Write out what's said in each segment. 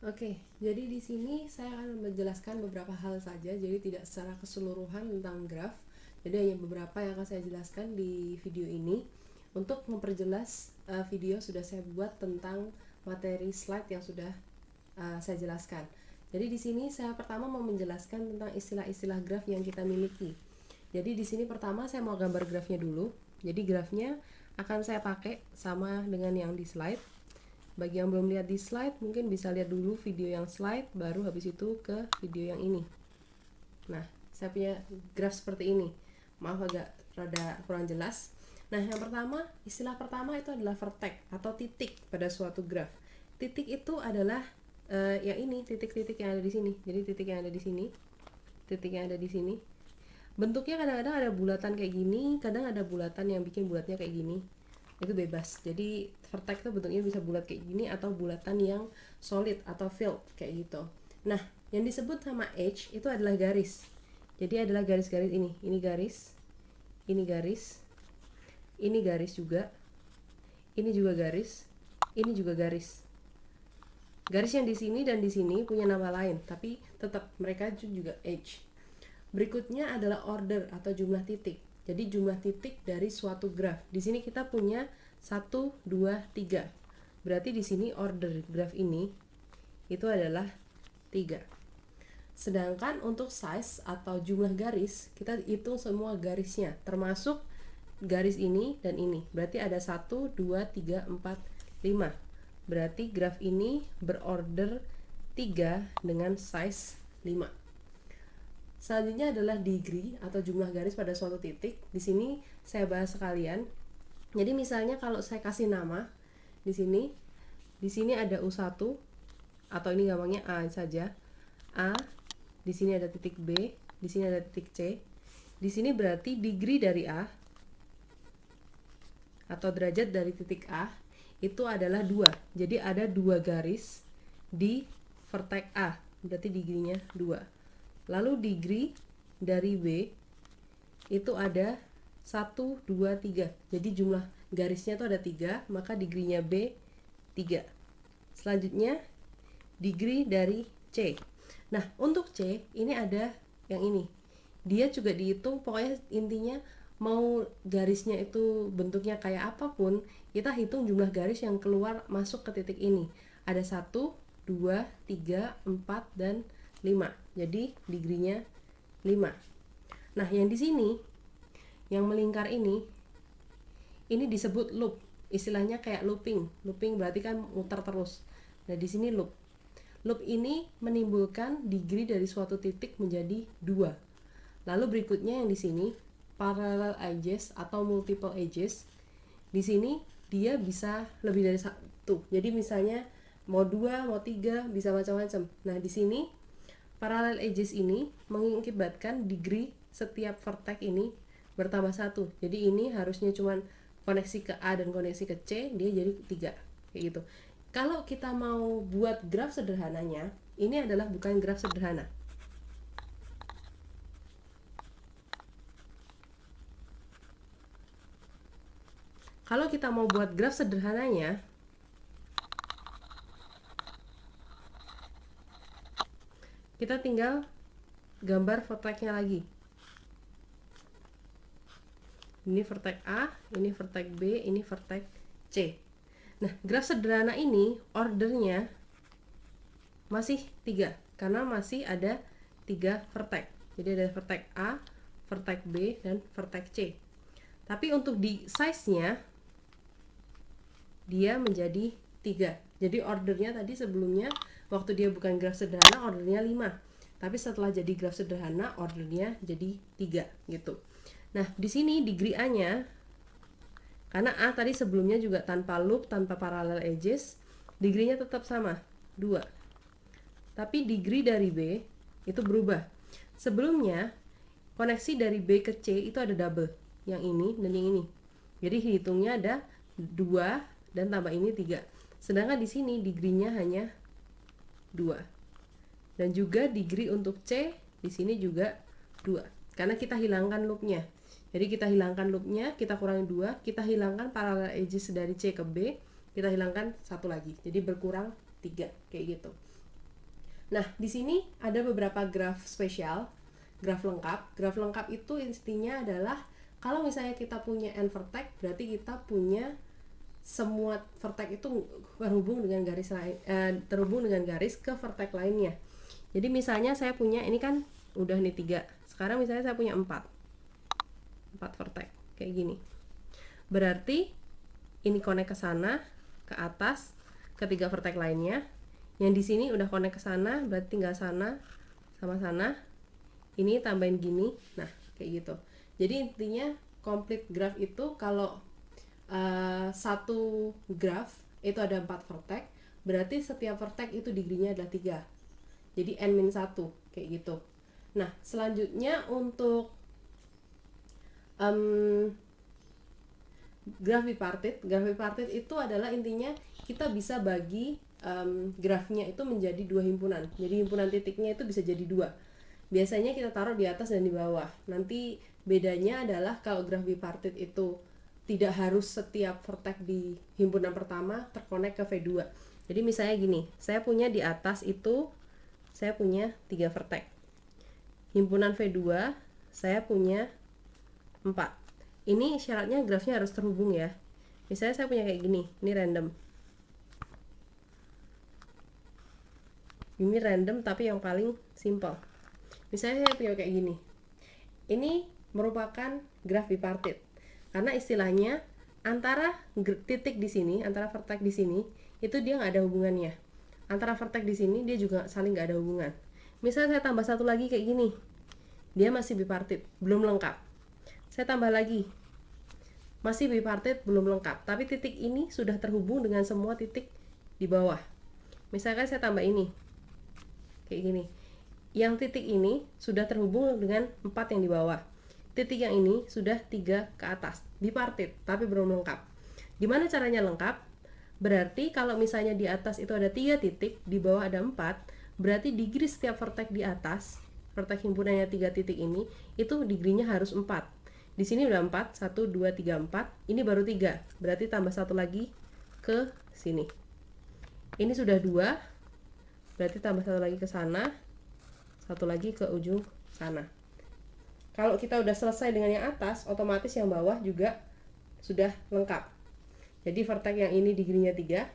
Oke, jadi di sini saya akan menjelaskan beberapa hal saja, jadi tidak secara keseluruhan tentang graf. Jadi hanya beberapa yang akan saya jelaskan di video ini. Untuk memperjelas video sudah saya buat tentang materi slide yang sudah saya jelaskan. Jadi di sini saya pertama mau menjelaskan tentang istilah-istilah graf yang kita miliki. Jadi di sini pertama saya mau gambar grafnya dulu. Jadi grafnya akan saya pakai sama dengan yang di slide. Bagi yang belum lihat di slide, mungkin bisa lihat dulu video yang slide, baru habis itu ke video yang ini. Nah, saya punya graf seperti ini. Maaf agak rada kurang jelas. Nah, yang pertama, istilah pertama itu adalah vertex atau titik pada suatu graf. Titik itu adalah yang ini, titik-titik yang ada di sini. Jadi titik yang ada di sini, titik yang ada di sini. Bentuknya kadang-kadang ada bulatan kayak gini, kadang ada bulatan yang bikin bulatnya kayak gini. Itu bebas. Jadi vertex itu bentuknya bisa bulat kayak gini atau bulatan yang solid atau filled kayak gitu. Nah, yang disebut sama edge itu adalah garis. Jadi adalah garis-garis ini garis, ini garis, ini garis juga, ini juga garis, ini juga garis. Garis yang di sini dan di sini punya nama lain, tapi tetap mereka juga edge. Berikutnya adalah order atau jumlah titik. Jadi jumlah titik dari suatu graf. Di sini kita punya 1, 2, 3. Berarti di sini order graf ini itu adalah 3. Sedangkan untuk size atau jumlah garis, kita hitung semua garisnya, termasuk garis ini dan ini. Berarti ada 1, 2, 3, 4, 5. Berarti graf ini berorder 3 dengan size 5. Selanjutnya adalah degree atau jumlah garis pada suatu titik. Di sini saya bahas sekalian. Jadi misalnya kalau saya kasih nama di sini ada U1 atau ini gampangnya A saja. A, di sini ada titik B, di sini ada titik C. Di sini berarti degree dari A atau derajat dari titik A itu adalah 2. Jadi ada 2 garis di vertex A. Berarti degree-nya 2. Lalu degree dari B itu ada 1, 2, 3. Jadi jumlah garisnya itu ada 3, maka degree-nya B 3. Selanjutnya degree dari C. Nah, untuk C ini ada yang ini. Dia juga dihitung, pokoknya intinya mau garisnya itu bentuknya kayak apapun, kita hitung jumlah garis yang keluar masuk ke titik ini. Ada 1, 2, 3, 4, dan 5. Jadi degree-nya 5. Nah, yang di sini yang melingkar ini disebut loop. Istilahnya kayak looping. Looping berarti kan muter terus. Nah, di sini loop. Loop ini menimbulkan degree dari suatu titik menjadi 2. Lalu berikutnya yang di sini parallel edges atau multiple edges. Di sini dia bisa lebih dari 1. Jadi misalnya mau 2, mau 3, bisa macam-macam. Nah, di sini parallel edges ini mengakibatkan degree setiap vertex ini bertambah 1. Jadi ini harusnya cuman koneksi ke A dan koneksi ke C, dia jadi 3 kayak gitu. Kalau kita mau buat graf sederhananya, ini adalah bukan graf sederhana. Kalau kita mau buat graf sederhananya, kita tinggal gambar vertexnya lagi. Ini vertex A, ini vertex B, ini vertex C. Nah, graf sederhana ini ordernya masih 3 karena masih ada 3 vertex. Jadi ada vertex A, vertex B, dan vertex C. Tapi untuk di size-nya dia menjadi 3. Jadi ordernya tadi sebelumnya waktu dia bukan graf sederhana ordernya 5. Tapi setelah jadi graf sederhana ordernya jadi 3 gitu. Nah, di sini degree A-nya karena A tadi sebelumnya juga tanpa loop, tanpa parallel edges, degree-nya tetap sama, 2. Tapi degree dari B itu berubah. Sebelumnya koneksi dari B ke C itu ada double, yang ini dan yang ini. Jadi hitungnya ada 2 dan tambah ini 3. Sedangkan di sini degree-nya hanya 2. Dan juga degree untuk C di sini juga 2. Karena kita hilangkan loopnya. Jadi kita hilangkan loopnya, kita kurangi 2, kita hilangkan parallel edges dari C ke B, kita hilangkan 1 lagi. Jadi berkurang 3 kayak gitu. Nah, di sini ada beberapa graf spesial, graf lengkap. Graf lengkap itu intinya adalah kalau misalnya kita punya n vertex, berarti kita punya semua vertex itu terhubung dengan garis lain, terhubung dengan garis ke vertex lainnya. Jadi misalnya saya punya ini kan udah nih 3. Sekarang misalnya saya punya 4 vertex kayak gini. Berarti ini connect ke sana, ke atas, ke 3 vertex lainnya. Yang di sini udah connect ke sana, berarti tinggal sana sama sana. Ini tambahin gini. Nah, kayak gitu. Jadi intinya complete graph itu kalau satu graph itu ada 4 vertex, berarti setiap vertex itu degree-nya adalah 3. Jadi n-1 kayak gitu. Nah, selanjutnya untuk graph bipartit. Graph bipartit itu adalah intinya kita bisa bagi grafnya itu menjadi 2 himpunan. Jadi himpunan titiknya itu bisa jadi 2. Biasanya kita taruh di atas dan di bawah. Nanti bedanya adalah kalau graf bipartit itu tidak harus setiap vertex di himpunan pertama terkonek ke V2. Jadi misalnya gini, saya punya di atas itu saya punya 3 vertex. Himpunan V2 saya punya 4. Ini syaratnya grafnya harus terhubung ya. Misalnya saya punya kayak gini, ini random. Ini random tapi yang paling simple. Misalnya saya punya kayak gini. Ini merupakan graf bipartit. Karena istilahnya antara titik di sini, antara vertex di sini, itu dia nggak ada hubungannya. Antara vertex di sini dia juga saling nggak ada hubungan. Misalnya saya tambah satu lagi kayak gini, dia masih bipartit, belum lengkap. Saya tambah lagi, masih bipartit, belum lengkap. Tapi titik ini sudah terhubung dengan semua titik di bawah. Misalkan saya tambah ini, kayak gini. Yang titik ini sudah terhubung dengan 4 yang di bawah. Titik yang ini sudah 3 ke atas, bipartit, tapi belum lengkap. Gimana caranya lengkap? Berarti kalau misalnya di atas itu ada 3 titik, di bawah ada 4, berarti degree setiap vertex di atas, vertex himpunannya 3 titik ini, itu degree-nya harus 4. Di sini udah 4, 1, 2, 3, 4, ini baru 3, berarti tambah satu lagi ke sini. Ini sudah 2, berarti tambah satu lagi ke sana, satu lagi ke ujung sana. Kalau kita udah selesai dengan yang atas, otomatis yang bawah juga sudah lengkap. Jadi vertex yang ini degree-nya 3,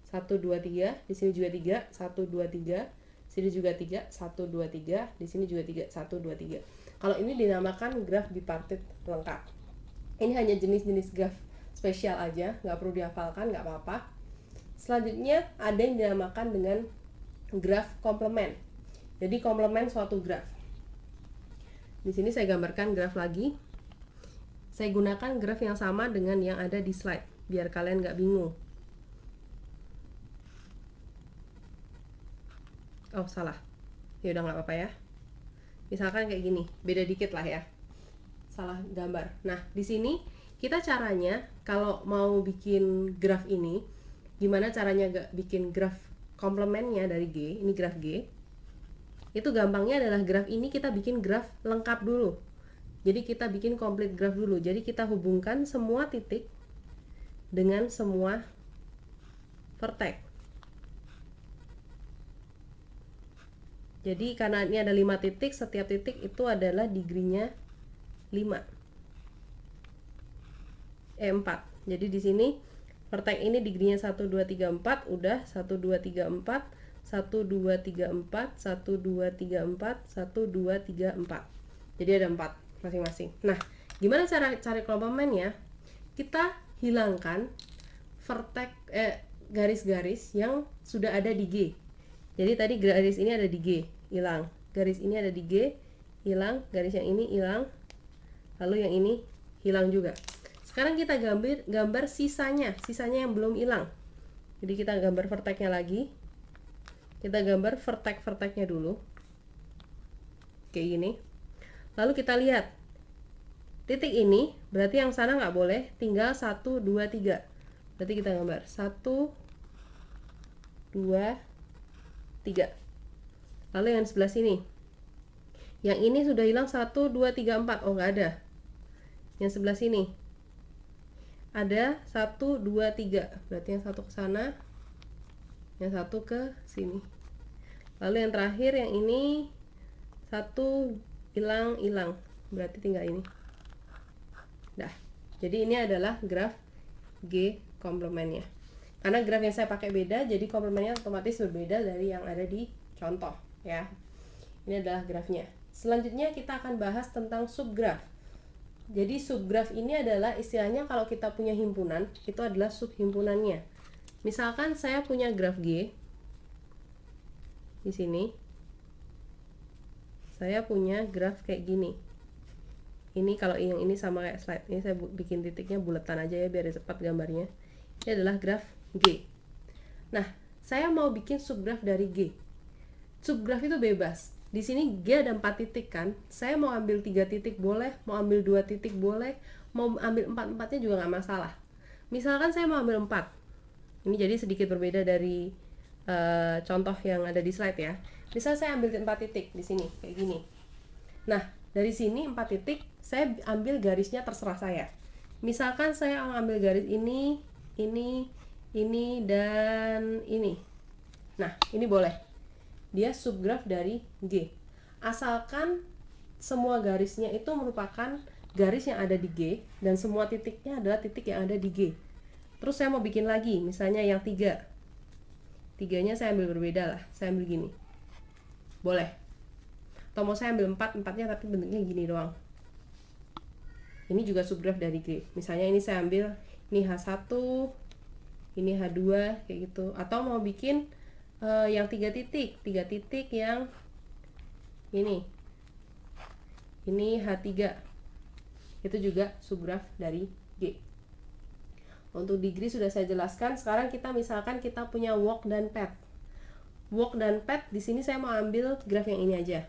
1, 2, 3, di sini juga 3, 1, 2, 3, sini juga 3, 1, 2, 3, di sini juga 3, 1, 2, 3. Kalau ini dinamakan graf bipartit lengkap. Ini hanya jenis-jenis graf spesial aja, nggak perlu dihafalkan, nggak apa-apa. Selanjutnya ada yang dinamakan dengan graf komplement. Jadi komplement suatu graf. Di sini saya gambarkan graf lagi. Saya gunakan graf yang sama dengan yang ada di slide, biar kalian nggak bingung. Oh, salah. Ya udah nggak apa-apa ya. Misalkan kayak gini, beda dikit lah ya. Salah gambar. Nah, di sini kita caranya kalau mau bikin graf ini, gimana caranya bikin graf komplementnya dari G, ini graf G. Itu gampangnya adalah graf ini kita bikin graf lengkap dulu. Jadi kita bikin complete graf dulu. Jadi kita hubungkan semua titik dengan semua vertex. Jadi karena ini ada 5 titik, setiap titik itu adalah degree-nya 5. 4. Jadi di sini vertex ini degree-nya 1 2 3 4 udah 1 2 3 4. 1, 2, 3, 4, 1, 2, 3, 4, 1, 2, 3, 4. Jadi ada 4 masing-masing. Nah, gimana cara cari komplementnya? Kita hilangkan vertex garis-garis yang sudah ada di G. Jadi tadi garis ini ada di G, hilang. Garis ini ada di G, hilang. Garis yang ini hilang. Lalu yang ini hilang juga. Sekarang kita gambar sisanya yang belum hilang. Jadi kita gambar vertexnya lagi. Kita gambar vertex-vertexnya dulu. Kayak gini. Lalu kita lihat. Titik ini, berarti yang sana nggak boleh. Tinggal 1, 2, 3. Berarti kita gambar 1, 2, 3. Lalu yang sebelah sini. Yang ini sudah hilang 1, 2, 3, 4. Oh, nggak ada. Yang sebelah sini. Ada 1, 2, 3. Berarti yang satu ke sana. Yang satu ke sini. Lalu yang terakhir yang ini satu hilang, berarti tinggal ini. Dah. Jadi ini adalah graf G komplemennya. Karena graf yang saya pakai beda, jadi komplemennya otomatis berbeda dari yang ada di contoh ya. Ini adalah grafnya. Selanjutnya kita akan bahas tentang subgraf. Jadi subgraf ini adalah istilahnya kalau kita punya himpunan, itu adalah subhimpunannya. Misalkan saya punya graf G di sini. Saya punya graf kayak gini. Ini kalau yang ini sama kayak slide. Ini saya bikin titiknya buletan aja ya biar cepat gambarnya. Ini adalah graf G. Nah, saya mau bikin subgraf dari G. Subgraf itu bebas. Di sini G ada 4 titik kan. Saya mau ambil 3 titik boleh, mau ambil 2 titik boleh, mau ambil 4-4-nya juga nggak masalah. Misalkan saya mau ambil 4. Ini jadi sedikit berbeda dari contoh yang ada di slide ya. Misal saya ambil 4 titik di sini kayak gini. Nah, dari sini 4 titik saya ambil garisnya terserah saya. Misalkan saya ambil garis ini, dan ini. Nah, ini boleh. Dia subgraf dari G. Asalkan semua garisnya itu merupakan garis yang ada di G dan semua titiknya adalah titik yang ada di G. Terus saya mau bikin lagi, misalnya yang 3. 3-nya saya ambil berbeda lah. Saya ambil gini. Boleh. Atau mau saya ambil 4-4-nya tapi bentuknya gini doang. Ini juga subgraf dari G. Misalnya ini saya ambil ini H1, ini H2 kayak gitu. Atau mau bikin yang 3 titik yang ini H3, itu juga subgraf dari G. Untuk degree sudah saya jelaskan. Sekarang kita misalkan kita punya walk dan path. Walk dan path di sini saya mau ambil graf yang ini aja.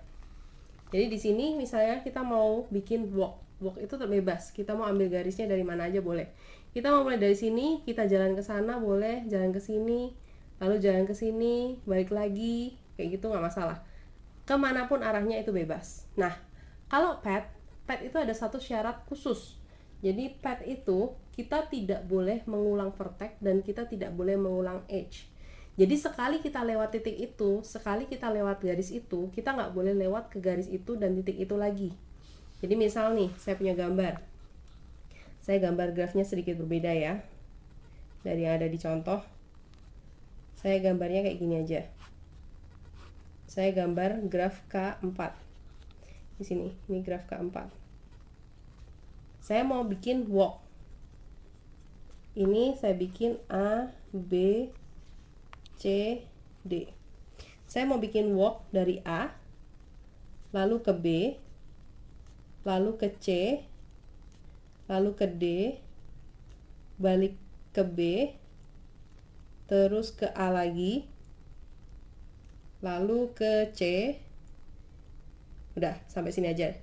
Jadi di sini misalnya kita mau bikin walk. Walk itu terbebas. Kita mau ambil garisnya dari mana aja boleh. Kita mau mulai dari sini, kita jalan ke sana boleh, jalan ke sini, lalu jalan ke sini, balik lagi, kayak gitu nggak masalah. Kemanapun arahnya itu bebas. Nah, kalau path itu ada satu syarat khusus. Jadi path itu kita tidak boleh mengulang vertex dan kita tidak boleh mengulang edge. Jadi sekali kita lewat titik itu, sekali kita lewat garis itu, kita nggak boleh lewat ke garis itu dan titik itu lagi. Jadi misal nih, saya punya gambar. Saya gambar grafnya sedikit berbeda ya dari yang ada di contoh. Saya gambarnya kayak gini aja. Saya gambar graf K4. Di sini, ini graf K4. Saya mau bikin walk. Ini saya bikin A, B, C, D. Saya mau bikin walk dari A, lalu ke B, lalu ke C, lalu ke D, balik ke B, terus ke A lagi, lalu ke C. Udah, sampai sini aja.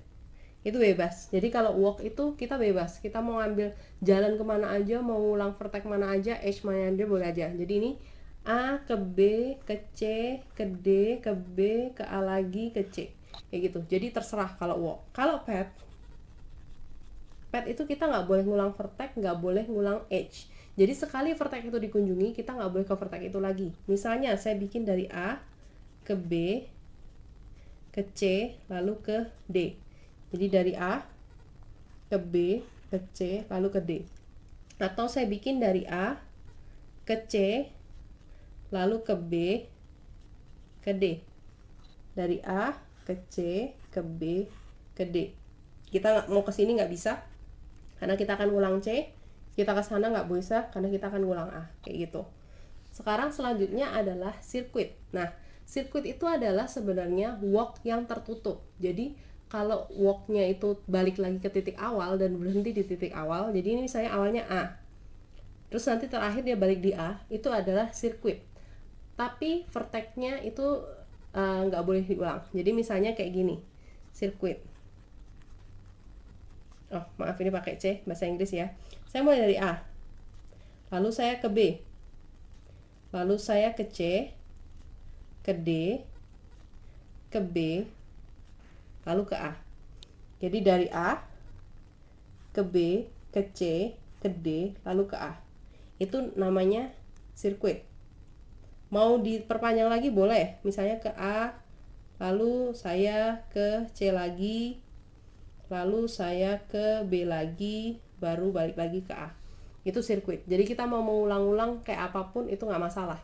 Itu bebas. Jadi kalau walk itu kita bebas. Kita mau ambil jalan kemana aja, mau ulang vertex mana aja, edge mana aja boleh aja. Jadi ini A ke B, ke C, ke D, ke B, ke A lagi, ke C. Kayak gitu. Jadi terserah kalau walk. Kalau path itu kita nggak boleh ngulang vertex, nggak boleh ngulang edge. Jadi sekali vertex itu dikunjungi, kita nggak boleh ke vertex itu lagi. Misalnya saya bikin dari A ke B, ke C, lalu ke D. Jadi dari A ke B, ke C, lalu ke D. Atau saya bikin dari A ke C, lalu ke B, ke D. Dari A ke C, ke B, ke D. Kita mau ke sini nggak bisa, karena kita akan ulang C. Kita ke sana nggak bisa, karena kita akan ulang A. Kayak gitu. Sekarang selanjutnya adalah sirkuit. Nah, sirkuit itu adalah sebenarnya walk yang tertutup. Jadi kalau walknya itu balik lagi ke titik awal dan berhenti di titik awal, jadi ini misalnya awalnya A, terus nanti terakhir dia balik di A, itu adalah sirkuit. Tapi vertexnya itu nggak boleh diulang. Jadi misalnya kayak gini, sirkuit. Oh maaf, ini pakai C bahasa Inggris ya. Saya mulai dari A, lalu saya ke B, lalu saya ke C, ke D, ke B, lalu ke A. Jadi dari A ke B, ke C, ke D, lalu ke A. Itu namanya sirkuit. Mau diperpanjang lagi boleh, misalnya ke A, lalu saya ke C lagi, lalu saya ke B lagi, baru balik lagi ke A. Itu sirkuit. Jadi kita mau mengulang-ulang kayak apapun itu nggak masalah.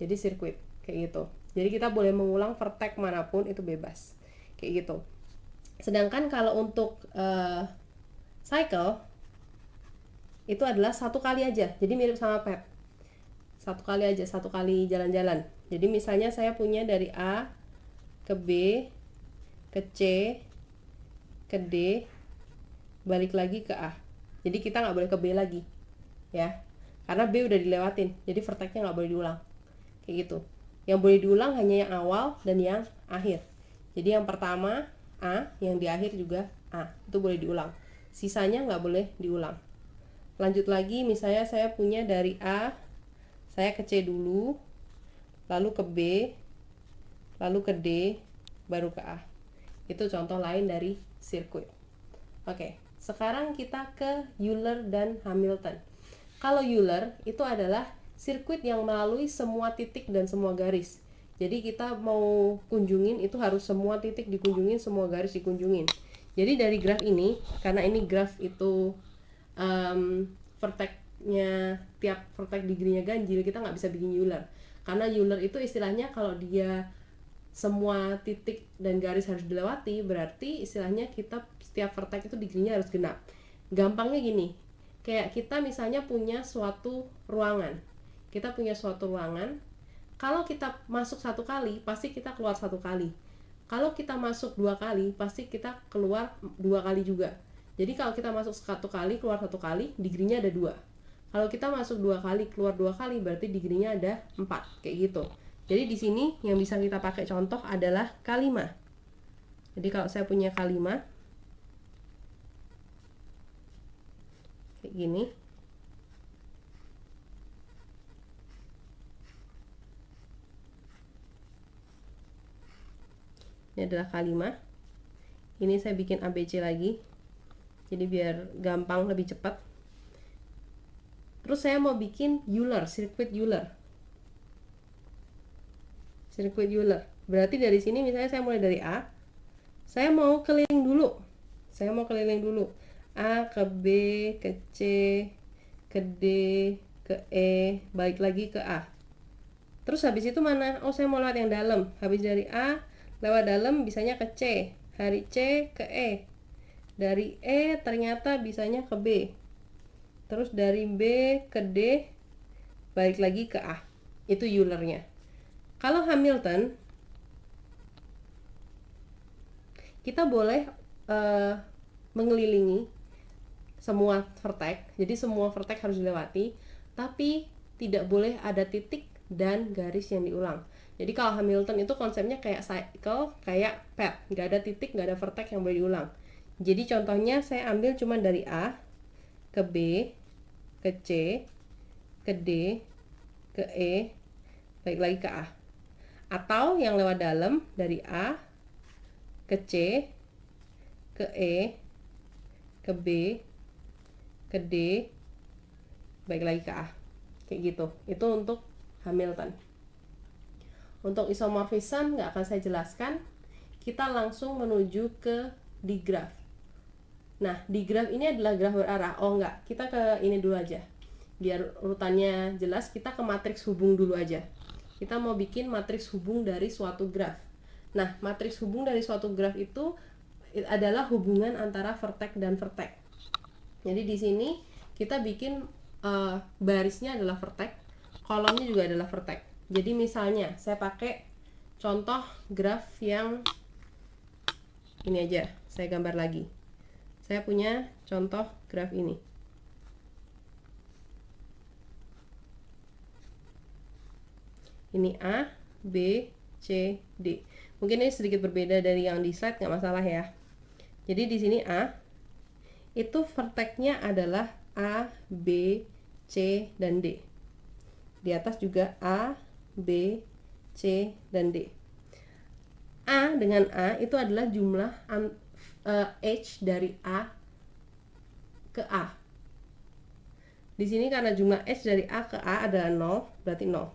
Jadi sirkuit kayak gitu. Jadi kita boleh mengulang vertex manapun, itu bebas kayak gitu. Sedangkan kalau untuk cycle itu adalah satu kali aja, jadi mirip sama pet, satu kali aja, satu kali jalan-jalan. Jadi misalnya saya punya dari A ke B ke C ke D, balik lagi ke A. Jadi kita nggak boleh ke B lagi ya, karena B udah dilewatin, jadi vertexnya nggak boleh diulang kayak gitu. Yang boleh diulang hanya yang awal dan yang akhir. Jadi yang pertama A, yang di akhir juga A, itu boleh diulang, sisanya nggak boleh diulang. Lanjut lagi, misalnya saya punya dari A, saya ke C dulu, lalu ke B, lalu ke D, baru ke A. Itu contoh lain dari sirkuit. Oke, sekarang kita ke Euler dan Hamilton. Kalau Euler itu adalah sirkuit yang melalui semua titik dan semua garis. Jadi kita mau kunjungin itu harus semua titik dikunjungin, semua garis dikunjungin. Jadi dari graf ini, karena ini graf itu vertexnya, tiap vertex degree-nya ganjil, kita nggak bisa bikin Euler. Karena Euler itu istilahnya kalau dia semua titik dan garis harus dilewati, berarti istilahnya kita setiap vertex itu degree-nya harus genap. Gampangnya gini, kayak kita misalnya punya suatu ruangan. Kita punya suatu ruangan, kalau kita masuk satu kali, pasti kita keluar satu kali. Kalau kita masuk dua kali, pasti kita keluar dua kali juga. Jadi kalau kita masuk satu kali, keluar satu kali, degree-nya ada 2. Kalau kita masuk 2 kali, keluar 2 kali, berarti degree-nya ada 4, kayak gitu. Jadi di sini yang bisa kita pakai contoh adalah K5. Jadi kalau saya punya K5 kayak gini. Ini adalah K5. Ini saya bikin ABC lagi. Jadi biar gampang, lebih cepat. Terus saya mau bikin Euler, sirkuit Euler. Sirkuit Euler. Berarti dari sini misalnya saya mulai dari A. Saya mau keliling dulu. A ke B, ke C, ke D, ke E, balik lagi ke A. Terus habis itu mana? Oh, saya mau lewat yang dalam. Habis dari A, lewat dalam bisanya ke C. Dari C ke E. Dari E ternyata bisanya ke B. Terus dari B ke D, balik lagi ke A. Itu Eulernya. Kalau Hamilton, kita boleh mengelilingi semua vertex. Jadi semua vertex harus dilewati, tapi tidak boleh ada titik dan garis yang diulang. Jadi kalau Hamilton itu konsepnya kayak cycle, kayak pet, nggak ada titik, nggak ada vertex yang boleh diulang. Jadi contohnya saya ambil cuma dari A ke B, ke C, ke D, ke E, balik lagi ke A. Atau yang lewat dalam dari A ke C, ke E, ke B, ke D, balik lagi ke A. Kayak gitu. Itu untuk Hamilton. Untuk isomorphism nggak akan saya jelaskan. Kita langsung menuju ke digraph. Nah, digraph ini adalah graf berarah. Oh enggak, kita ke ini dulu aja. Biar urutannya jelas, kita ke matriks hubung dulu aja. Kita mau bikin matriks hubung dari suatu graf. Nah, matriks hubung dari suatu graf itu adalah hubungan antara vertex dan vertex. Jadi di sini kita bikin barisnya adalah vertex, kolomnya juga adalah vertex. Jadi misalnya saya pakai contoh graf yang ini aja, saya gambar lagi. Saya punya contoh graf ini. Ini A, B, C, D. Mungkin ini sedikit berbeda dari yang di slide, nggak masalah ya. Jadi di sini A, itu vertexnya adalah A, B, C, dan D. Di atas juga A, B, C, dan D. A dengan A itu adalah jumlah H dari A ke A. Di sini karena jumlah H dari A ke A adalah 0, berarti 0.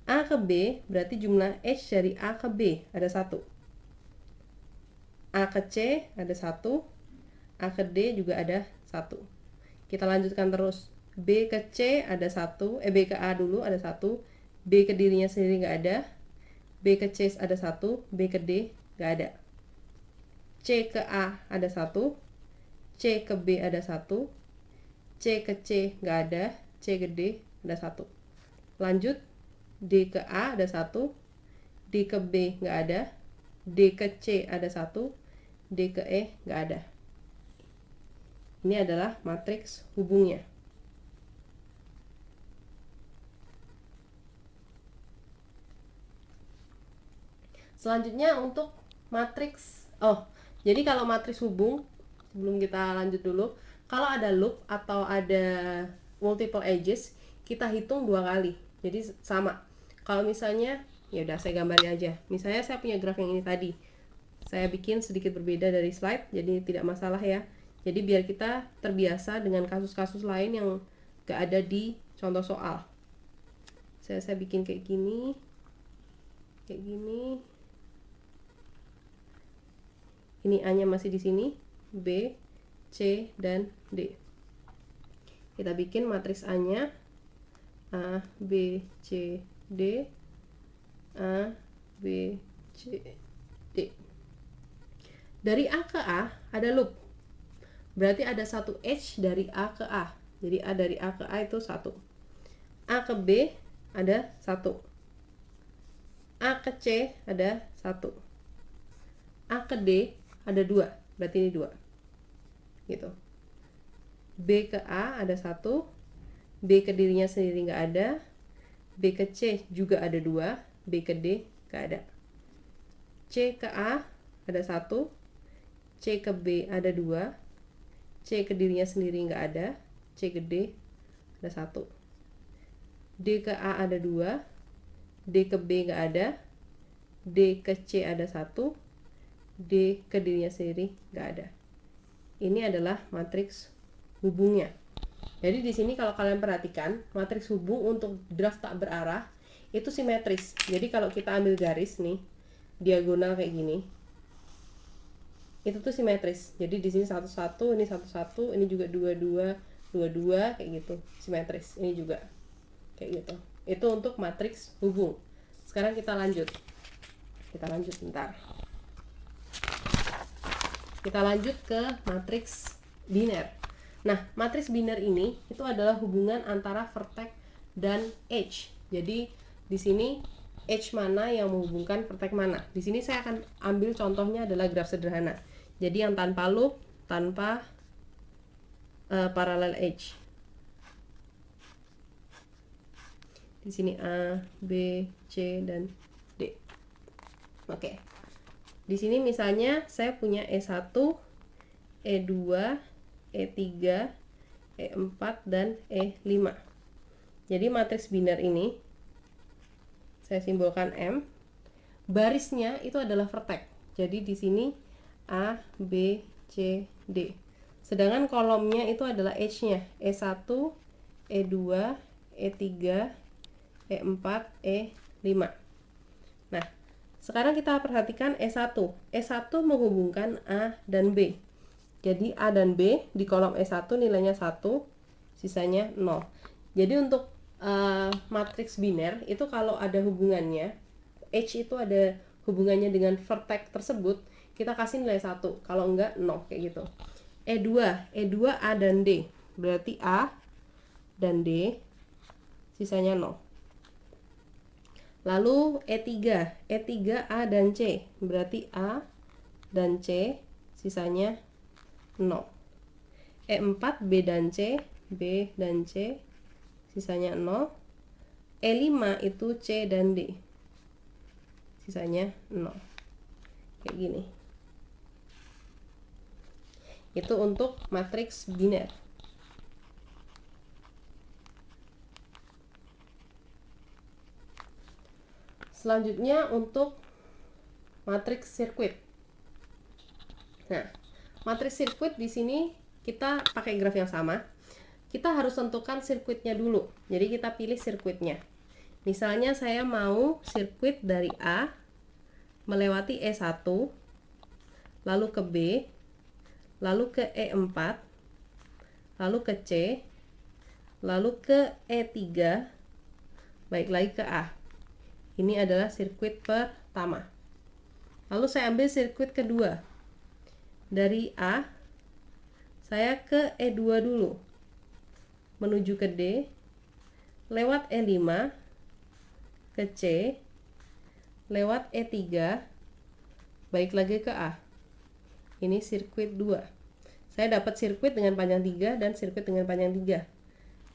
A ke B berarti jumlah H dari A ke B ada 1. A ke C ada 1. A ke D juga ada 1. Kita lanjutkan terus. B ke C ada 1. B ke A dulu ada 1. B ke dirinya sendiri nggak ada. B ke C ada 1. B ke D nggak ada. C ke A ada 1. C ke B ada 1. C ke C nggak ada. C ke D ada 1. Lanjut, D ke A ada 1. D ke B nggak ada. D ke C ada 1. D ke E nggak ada. Ini adalah matriks hubungnya. Selanjutnya untuk matriks, jadi kalau matriks hubung, sebelum kita lanjut dulu, kalau ada loop atau ada multiple edges, kita hitung 2 kali. Jadi sama. Kalau misalnya, ya udah saya gambarin aja. Misalnya saya punya graf yang ini tadi. Saya bikin sedikit berbeda dari slide, jadi tidak masalah ya. Jadi biar kita terbiasa dengan kasus-kasus lain yang gak ada di contoh soal. Saya bikin kayak gini. Kayak gini. Ini A-nya masih di sini, B, C, dan D. Kita bikin matriks A-nya A, B, C, D, A, B, C, D. Dari A ke A ada loop. Berarti ada 1 H dari A ke A. Jadi A dari A ke A itu 1. A ke B ada 1. A ke C ada 1. A ke D ada 2, berarti ini 2 gitu. B ke A ada 1. B ke dirinya sendiri nggak ada. B ke C juga ada 2. B ke D nggak ada. C ke A ada 1. C ke B ada 2. C ke dirinya sendiri nggak ada. C ke D ada 1. D ke A ada 2. D ke B nggak ada. D ke C ada 1. D ke dirinya sendiri nggak ada. Ini adalah matriks hubungnya. Jadi di sini kalau kalian perhatikan, matriks hubung untuk graf tak berarah itu simetris. Jadi kalau kita ambil garis nih, diagonal kayak gini, itu tuh simetris. Jadi di sini 1 1, ini 1 1, ini juga 2 2 2 2 kayak gitu, simetris. Ini juga kayak gitu. Itu untuk matriks hubung. Sekarang kita lanjut. Kita lanjut bentar. Kita lanjut ke matriks biner. Nah, matriks biner ini itu adalah hubungan antara vertex dan edge. Jadi di sini edge mana yang menghubungkan vertex mana. Di sini saya akan ambil contohnya adalah graf sederhana. Jadi yang tanpa loop, tanpa parallel edge. Di sini A, B, C, dan D. Oke. Di sini misalnya saya punya E1, E2, E3, E4, dan E5. Jadi matriks biner ini saya simbolkan M. Barisnya itu adalah vertex. Jadi di sini A, B, C, D. Sedangkan kolomnya itu adalah edge-nya. E1, E2, E3, E4, E5. Nah, sekarang kita perhatikan E1. E1 menghubungkan A dan B. Jadi A dan B di kolom E1 nilainya 1, sisanya 0. Jadi untuk matriks biner itu kalau ada hubungannya, H itu ada hubungannya dengan vertex tersebut, kita kasih nilai 1. Kalau enggak 0 kayak gitu. E2 A dan D. Berarti A dan D sisanya 0. Lalu E3 A dan C, berarti A dan C sisanya 0. E4 B dan C, B dan C sisanya 0. E5 itu C dan D, sisanya 0. Kayak gini. Itu untuk matriks biner. Selanjutnya untuk matriks sirkuit. Nah, matriks sirkuit di sini kita pakai graf yang sama. Kita harus tentukan sirkuitnya dulu. Jadi kita pilih sirkuitnya. Misalnya saya mau sirkuit dari A melewati E1, lalu ke B, lalu ke E4, lalu ke C, lalu ke E3, baik lagi ke A. Ini adalah sirkuit pertama. Lalu saya ambil sirkuit kedua. Dari A, saya ke E2 dulu, menuju ke D, lewat E5, ke C, lewat E3, baik lagi ke A. Ini sirkuit 2. Saya dapat sirkuit dengan panjang 3 dan sirkuit dengan panjang 3.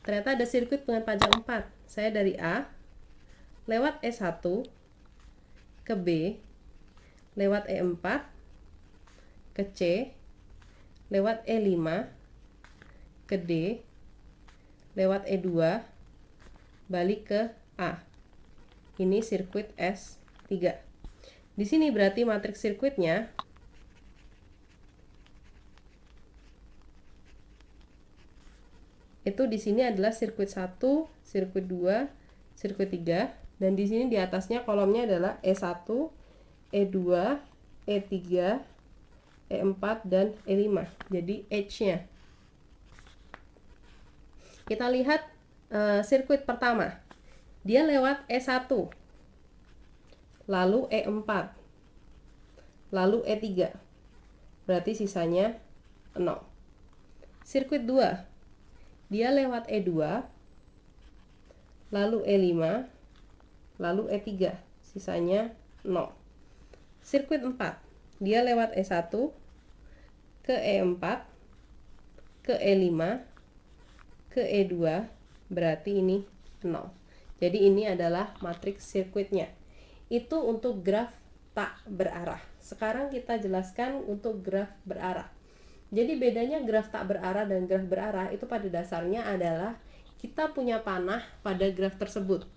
Ternyata ada sirkuit dengan panjang 4. Saya dari A, lewat E1, ke B, lewat E4, ke C, lewat E5, ke D, lewat E2, balik ke A. Ini sirkuit S3. Di sini berarti matriks sirkuitnya itu di sini adalah sirkuit 1, sirkuit 2, sirkuit 3, dan di sini di atasnya kolomnya adalah E1, E2, E3, E4 dan E5. Jadi H-nya. Kita lihat sirkuit pertama. Dia lewat E1, lalu E4, lalu E3. Berarti sisanya 0. Sirkuit 2. Dia lewat E2, lalu E5, lalu E3. Sisanya 0. Sirkuit 4. Dia lewat E1, ke E4, ke E5, ke E2. Berarti ini 0. Jadi ini adalah matriks sirkuitnya. Itu untuk graf tak berarah. Sekarang kita jelaskan untuk graf berarah. Jadi bedanya graf tak berarah dan graf berarah itu pada dasarnya adalah kita punya panah pada graf tersebut.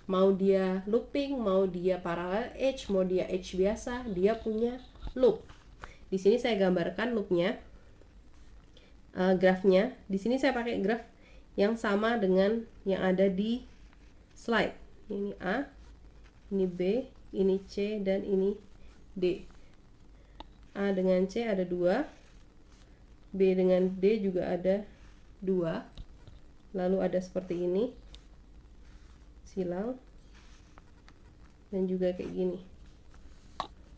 Mau dia looping, mau dia parallel edge, mau dia edge biasa, dia punya loop. Di sini saya gambarkan loopnya, grafnya. Di sini saya pakai graf yang sama dengan yang ada di slide. Ini A, ini B, ini C, dan ini D. A dengan C ada 2, B dengan D juga ada 2, lalu ada seperti ini, silang, dan juga kayak gini.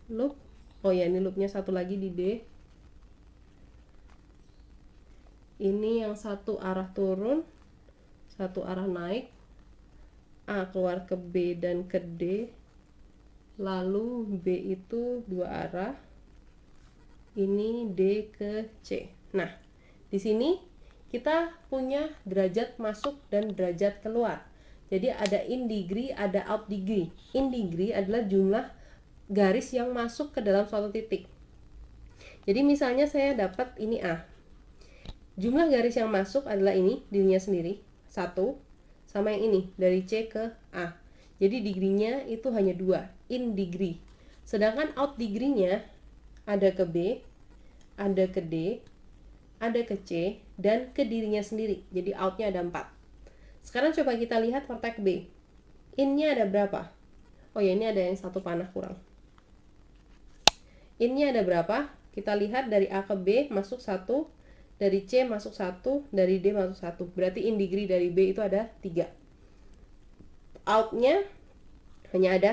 Loop, oh ya ini loopnya satu lagi di D. Ini yang satu arah turun, satu arah naik. A keluar ke B dan ke D, lalu B itu dua arah, ini D ke C. Nah, di sini kita punya derajat masuk dan derajat keluar. Jadi ada in degree, ada out degree. In degree adalah jumlah garis yang masuk ke dalam suatu titik. Jadi misalnya saya dapat ini A. Jumlah garis yang masuk adalah ini, dirinya sendiri, 1, sama yang ini, dari C ke A. Jadi degree-nya itu hanya 2, in degree. Sedangkan out degree-nya ada ke B, ada ke D, ada ke C, dan ke dirinya sendiri. Jadi out-nya ada 4. Sekarang coba kita lihat vertex B. In-nya ada berapa? Oh ya, ini ada yang satu panah kurang. In-nya ada berapa? Kita lihat dari A ke B masuk 1, dari C masuk 1, dari D masuk 1. Berarti in degree dari B itu ada 3. Out-nya hanya ada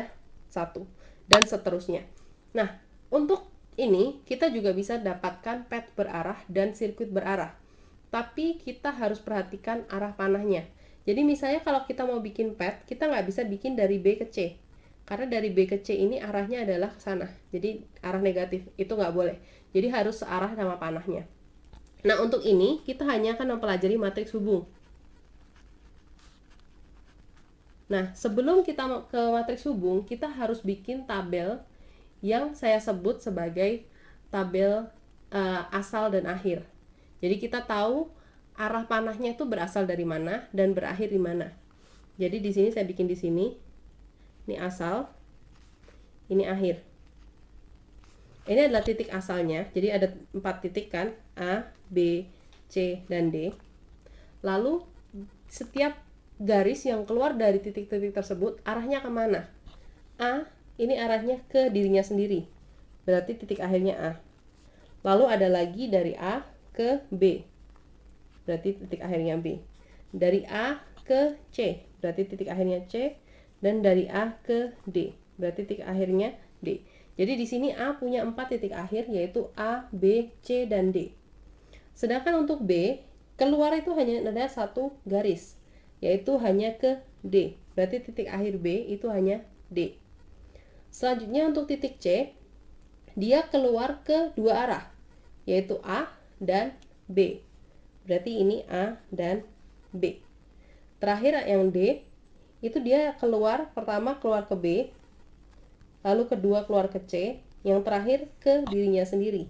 1, dan seterusnya. Nah, untuk ini kita juga bisa dapatkan pad berarah dan sirkuit berarah. Tapi kita harus perhatikan arah panahnya. Jadi misalnya kalau kita mau bikin pad, kita nggak bisa bikin dari B ke C. Karena dari B ke C ini arahnya adalah ke sana. Jadi arah negatif, itu nggak boleh. Jadi harus searah sama panahnya. Nah, untuk ini kita hanya akan mempelajari matriks hubung. Nah, sebelum kita ke matriks hubung, kita harus bikin tabel yang saya sebut sebagai tabel asal dan akhir. Jadi kita tahu arah panahnya itu berasal dari mana dan berakhir di mana. Jadi di sini saya bikin di sini. Ini asal, ini akhir. Ini adalah titik asalnya. Jadi ada 4 titik kan, A, B, C, dan D. Lalu setiap garis yang keluar dari titik-titik tersebut arahnya kemana? A, ini arahnya ke dirinya sendiri, berarti titik akhirnya A. Lalu ada lagi dari A ke B, berarti titik akhirnya B. Dari A ke C, berarti titik akhirnya C. Dan dari A ke D, berarti titik akhirnya D. Jadi di sini A punya 4 titik akhir, yaitu A, B, C, dan D. Sedangkan untuk B, keluar itu hanya ada satu garis, yaitu hanya ke D. Berarti titik akhir B itu hanya D. Selanjutnya untuk titik C, dia keluar ke dua arah, yaitu A dan B. Berarti ini A dan B. Terakhir yang D, itu dia keluar, pertama keluar ke B, lalu kedua keluar ke C, yang terakhir ke dirinya sendiri.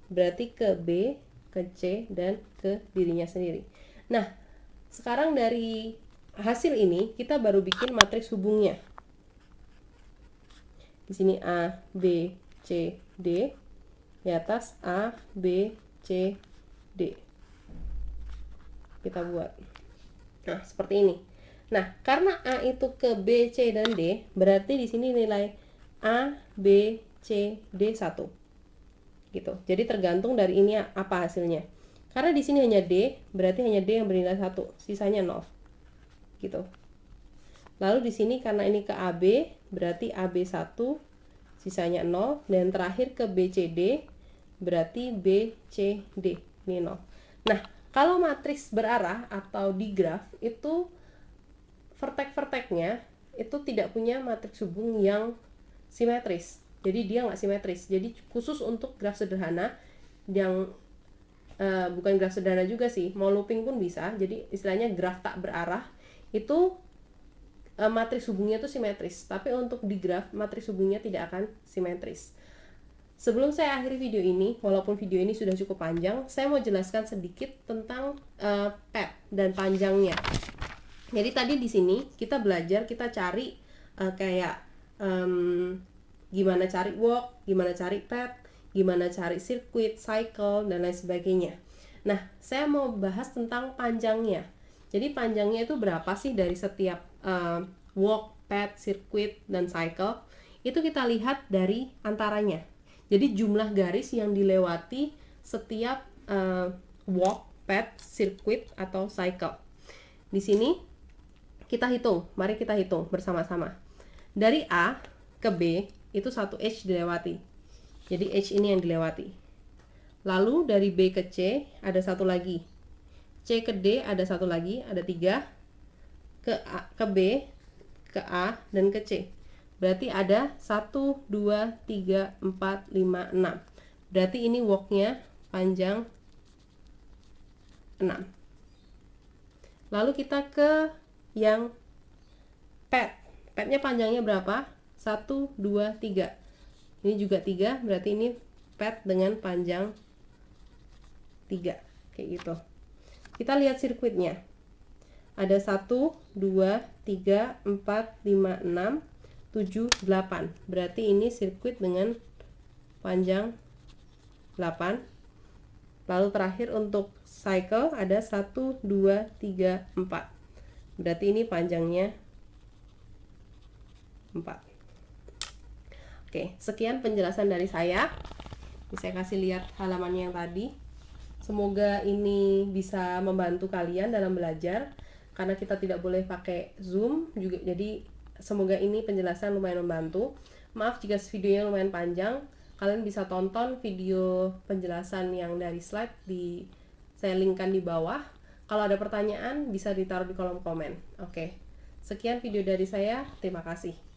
Berarti ke B, ke C, dan ke dirinya sendiri. Nah, sekarang dari hasil ini kita baru bikin matriks hubungnya. Di sini A, B, C, D. Di atas A, B, C, D. Kita buat. Nah, seperti ini. Nah, karena A itu ke B, C, dan D, berarti di sini nilai A, B, C, D 1. Gitu. Jadi tergantung dari ini apa hasilnya. Karena di sini hanya D, berarti hanya D yang bernilai 1, sisanya 0. Gitu. Lalu di sini karena ini ke AB, berarti AB 1, sisanya 0, dan terakhir ke BCD, berarti BCD, ini 0. Nah, kalau matriks berarah atau di graf itu vertek-verteknya itu tidak punya matriks hubung yang simetris. Jadi dia nggak simetris. Jadi khusus untuk graf sederhana yang bukan graf sederhana juga sih, mau looping pun bisa. Jadi istilahnya graf tak berarah itu matriks hubungnya itu simetris. Tapi untuk di graf matriks hubungnya tidak akan simetris. Sebelum saya akhiri video ini, walaupun video ini sudah cukup panjang, saya mau jelaskan sedikit tentang path dan panjangnya. Jadi tadi di sini kita belajar, kita cari gimana cari walk, gimana cari path, gimana cari sirkuit, cycle, dan lain sebagainya. Nah, saya mau bahas tentang panjangnya. Jadi panjangnya itu berapa sih dari setiap walk, path, sirkuit, dan cycle? Itu kita lihat dari antaranya. Jadi jumlah garis yang dilewati setiap walk, path, sirkuit, atau cycle. Di sini kita hitung, mari kita hitung bersama-sama. Dari A ke B itu 1 H dilewati. Jadi H ini yang dilewati. Lalu dari B ke C ada 1 lagi. C ke D ada 1 lagi, ada 3. Ke B, ke A, dan ke C. Berarti ada 1, 2, 3, 4, 5, 6. Berarti ini walknya panjang 6. Lalu kita ke yang path. Pathnya panjangnya berapa? 1, 2, 3. Ini juga 3, berarti ini path dengan panjang 3. Kayak gitu. Kita lihat sirkuitnya. Ada 1, 2, 3, 4, 5, 6, 7, 8. Berarti ini sirkuit dengan panjang 8. Lalu terakhir untuk cycle ada 1, 2, 3, 4. Berarti ini panjangnya 4. Oke, sekian penjelasan dari saya. Saya kasih lihat halamannya yang tadi. Semoga ini bisa membantu kalian dalam belajar, karena kita tidak boleh pakai Zoom juga. Jadi semoga ini penjelasan lumayan membantu. Maaf jika videonya lumayan panjang. Kalian bisa tonton video penjelasan yang dari slide saya linkkan di bawah. Kalau ada pertanyaan bisa ditaruh di kolom komen. Oke. Sekian video dari saya. Terima kasih.